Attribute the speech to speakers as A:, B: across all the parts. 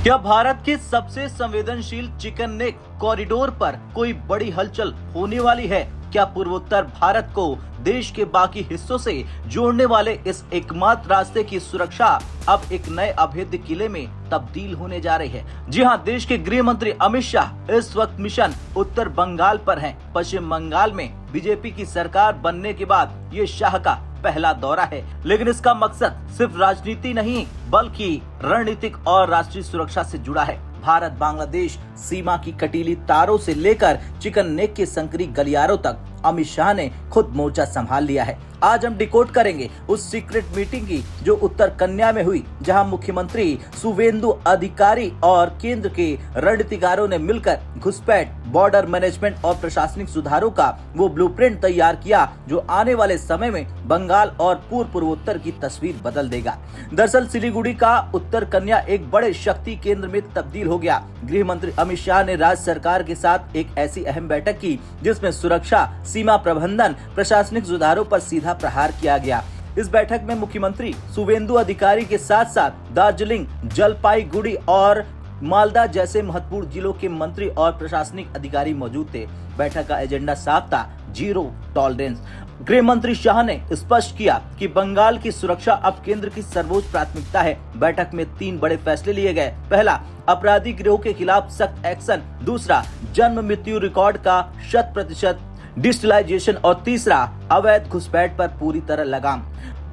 A: क्या भारत के सबसे संवेदनशील चिकन नेक कॉरिडोर पर कोई बड़ी हलचल होने वाली है? क्या पूर्वोत्तर भारत को देश के बाकी हिस्सों से जोड़ने वाले इस एकमात्र रास्ते की सुरक्षा अब एक नए अभेद्य किले में तब्दील होने जा रही है? जी हां, देश के गृह मंत्री अमित शाह इस वक्त मिशन उत्तर बंगाल पर हैं। पश्चिम बंगाल में बीजेपी की सरकार बनने के बाद ये शाह का पहला दौरा है, लेकिन इसका मकसद सिर्फ राजनीति नहीं बल्कि रणनीतिक और राष्ट्रीय सुरक्षा से जुड़ा है। भारत बांग्लादेश सीमा की कटीली तारों से लेकर चिकन नेक के संकरी गलियारों तक अमित शाह ने खुद मोर्चा संभाल लिया है। आज हम डिकोड करेंगे उस सीक्रेट मीटिंग की जो उत्तर कन्या में हुई, जहां मुख्यमंत्री शुवेंदु अधिकारी और केंद्र के रणनीतिकारों ने मिलकर घुसपैठ, बॉर्डर मैनेजमेंट और प्रशासनिक सुधारों का वो ब्लूप्रिंट तैयार किया जो आने वाले समय में बंगाल और पूर्वोत्तर की तस्वीर बदल देगा। दरअसल सिलीगुड़ी का उत्तर कन्या एक बड़े शक्ति केंद्र में तब्दील हो गया। गृह मंत्री अमित शाह ने राज्य सरकार के साथ एक ऐसी अहम बैठक की जिसमें सुरक्षा, सीमा प्रबंधन, प्रशासनिक सुधारों पर सीधा प्रहार किया गया। इस बैठक में मुख्यमंत्री शुवेंदु अधिकारी के साथ साथ दार्जिलिंग, जलपाईगुड़ी और मालदा जैसे महत्वपूर्ण जिलों के मंत्री और प्रशासनिक अधिकारी मौजूद थे। बैठक का एजेंडा साफ था, जीरो टॉलरेंस। गृह मंत्री शाह ने स्पष्ट किया कि बंगाल की सुरक्षा अब केंद्र की सर्वोच्च प्राथमिकता है। बैठक में 3 बड़े फैसले लिए गए। पहला, अपराधी गिरोह के खिलाफ सख्त एक्शन। दूसरा, जन्म मृत्यु रिकॉर्ड का 100% डिजिटलाइजेशन और तीसरा, अवैध घुसपैठ पर पूरी तरह लगाम।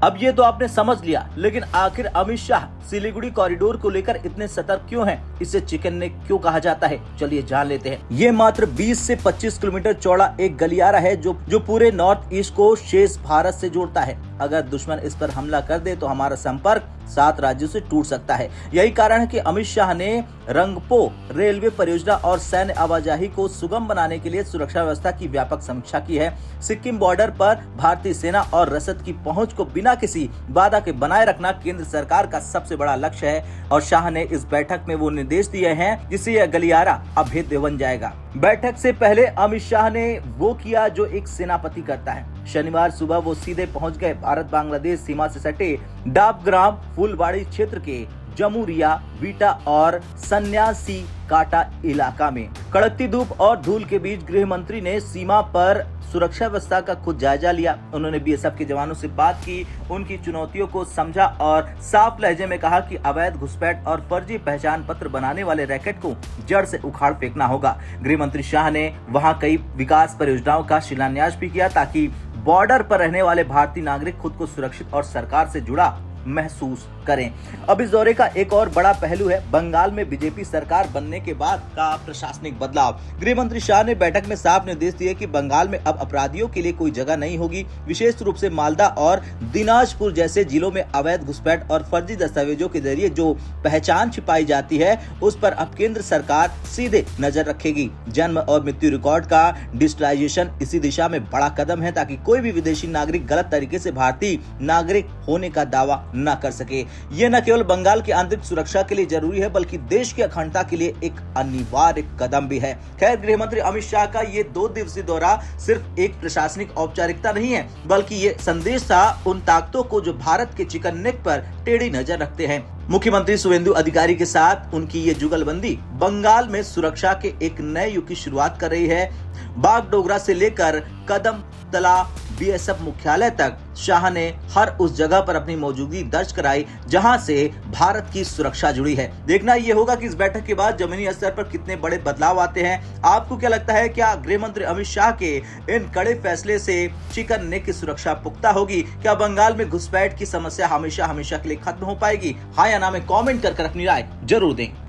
A: अब ये तो आपने समझ लिया, लेकिन आखिर अमित शाह सिलीगुड़ी कॉरिडोर को लेकर इतने सतर्क क्यों हैं? इसे चिकन नेक क्यों कहा जाता है? चलिए जान लेते हैं। ये मात्र 20 से 25 किलोमीटर चौड़ा एक गलियारा है जो पूरे नॉर्थ ईस्ट को शेष भारत से जोड़ता है। अगर दुश्मन इस पर हमला कर दे तो हमारा संपर्क 7 राज्यों से टूट सकता है। यही कारण है कि अमित शाह ने रंगपो रेलवे परियोजना और सैन्य आवाजाही को सुगम बनाने के लिए सुरक्षा व्यवस्था की व्यापक समीक्षा की है। सिक्किम बॉर्डर पर भारतीय सेना और रसद की पहुंच को बिना किसी बाधा के बनाए रखना केंद्र सरकार का सबसे बड़ा लक्ष्य है और शाह ने इस बैठक में वो निर्देश दिए हैं जिससे यह गलियारा अभेद्य बन जाएगा। बैठक से पहले अमित शाह ने वो किया जो एक सेनापति करता है। शनिवार सुबह वो सीधे पहुंच गए भारत बांग्लादेश सीमा से सटे डाबग्राम फुलबाड़ी क्षेत्र के जमुरिया, वीटा और सन्यासी काटा इलाका में। कड़कती धूप और धूल के बीच गृह मंत्री ने सीमा पर सुरक्षा व्यवस्था का खुद जायजा लिया। उन्होंने बीएसएफ के जवानों से बात की, उनकी चुनौतियों को समझा और साफ लहजे में कहा कि अवैध घुसपैठ और फर्जी पहचान पत्र बनाने वाले रैकेट को जड़ से उखाड़ फेंकना होगा। गृह मंत्री शाह ने वहां कई विकास परियोजनाओं का शिलान्यास भी किया ताकि बॉर्डर पर रहने वाले भारतीय नागरिक खुद को सुरक्षित और सरकार से जुड़ा महसूस करें। अब इस दौरे का एक और बड़ा पहलू है बंगाल में बीजेपी सरकार बनने के बाद का प्रशासनिक बदलाव। गृह मंत्री शाह ने बैठक में साफ निर्देश दिए कि बंगाल में अब अपराधियों के लिए कोई जगह नहीं होगी। विशेष रूप से मालदा और दिनाजपुर जैसे जिलों में अवैध घुसपैठ और फर्जी दस्तावेजों के जरिए जो पहचान छिपाई जाती है उस पर अब केंद्र सरकार सीधे नजर रखेगी। जन्म और मृत्यु रिकॉर्ड का डिजिटलाइजेशन इसी दिशा में बड़ा कदम है ताकि कोई भी विदेशी नागरिक गलत तरीके से भारतीय नागरिक होने का दावा न कर सके। ये न केवल बंगाल की आंतरिक सुरक्षा के लिए जरूरी है बल्कि देश की अखंडता के लिए एक अनिवार्य कदम भी है। खैर, गृह मंत्री अमित शाह का ये 2 दिवसीय दौरा सिर्फ एक प्रशासनिक औपचारिकता नहीं है बल्कि ये संदेश था उन ताकतों को जो भारत के चिकन नेक पर टेढ़ी नजर रखते हैं। मुख्यमंत्री शुवेंदु अधिकारी के साथ उनकी ये जुगलबंदी बंगाल में सुरक्षा के एक नए युग की शुरुआत कर रही है। बागडोगरा से लेकर कदम तला बीएसएफ मुख्यालय तक शाह ने हर उस जगह पर अपनी मौजूदगी दर्ज कराई जहां से भारत की सुरक्षा जुड़ी है। देखना ये होगा कि इस बैठक के बाद जमीनी स्तर पर कितने बड़े बदलाव आते हैं। आपको क्या लगता है, क्या गृह मंत्री अमित शाह के इन कड़े फैसले से चिकन नेक की सुरक्षा पुख्ता होगी? क्या बंगाल में घुसपैठ की समस्या हमेशा के लिए खत्म हो पाएगी? हाँ या ना में कमेंट कर अपनी राय जरूर दें।